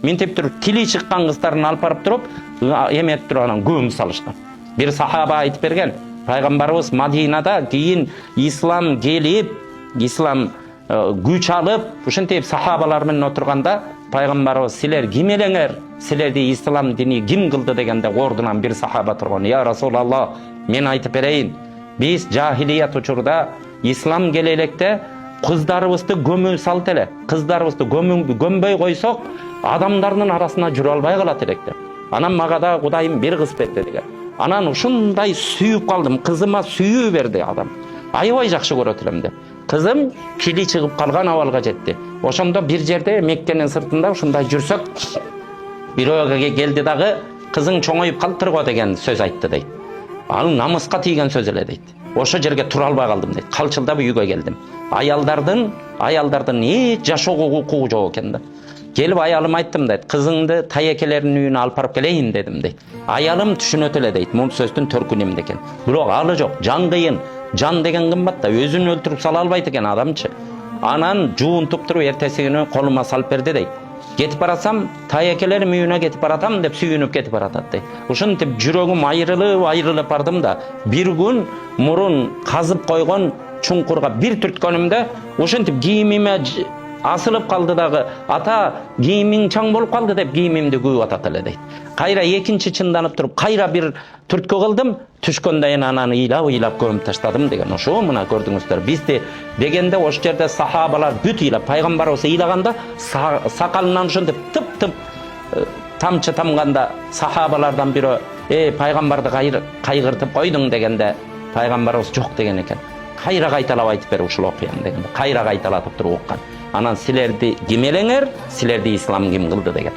Ментеп туруп тили чыккан кыздарын алып барып туруп эметип туруп анан көмүп салышкан. Бир сахаба айтып берген, пайгамбарыбыз Мадинада кийин ислам келип, ислам күч алып, ушинтип сахабалар менен отурганда пайгамбарыбыз силер ким элеңер? Силерди ислам дини ким кылды дегенде ордунан бир сахаба турган. Я Расулаллах, мен айтып берейин. Биз жахилият учурда ислам келе электе кыздарыбызды көмө салт эле. Кыздарыбызды көмбөй койсок, адамдардын арасына жүрө албай калат элек деп. Анан мага да Кудайым бир кыз берди деген. Анан ушундай сүйүп калдым, кызыма сүйүү берди адам. Аябай жакшы көрөт элем деп. Кызым тили чыгып калган абалга жетти. Ошондо бир жерде Меккенин сыртында ушундай жүрсөк, бирөөгө келди дагы кызың чоңоюп калыптыр го деген сөз айтты дейт. Ал намыска тийген сөз эле дейт. Ошо жерге тура албай калдым дейт. Калчылдап үйгө келдим. Аялдардын эч жашоого укугу жок экен да. Келип аялыма айттым дейт. Кызыңды тайекелеринин үйүнө алып барып келейин дедим дейт. Аялым түшүнөт эле дейт. Мун сөздүн төркүнү эмне экен. Бирок алы жок. Жан кыйын. Жан деген кымбат да, өзүн өлтүрүп сала албайт экен адамчы. Анан жуунтуп туруп эртеси күнү колума салып берди дейт. Кетип барасам, тайекелерим үйүнө кетип баратам деп сүйүнүп кетип баратат дейт. Ушинтип жүрөгүм айрылып бардым да, бир күн мурун казып койгон чуңкурга бир түрткөнүмдө ушинтип кийимиме асылып калды дагы. Ата, кийимиң чаң болуп калды деп кийимимди күйүп атат эле дейт. Кайра экинчи чынданып туруп, кайра бир түрткө кылдым, түшкөндөн анан ыйлап көмүп таштадым деген. Ошо мына көрдүңүздөр. Бизди дегенде ошол жерде сахабалар бүт ыйлап, пайгамбарыбыз ыйлаганда сакалынан ушинтип тып тамчы тамганда сахабалардан бирөө пайгамбарды кайгыртып койдуң дегенде пайгамбарыбыз жок деген экен. Кайра кайталап айтып бер ушул окуяны дегенде. Кайра кайталатып туруп уккан. Анан силерди ким элеңер, силерди ислам ким кылды деген.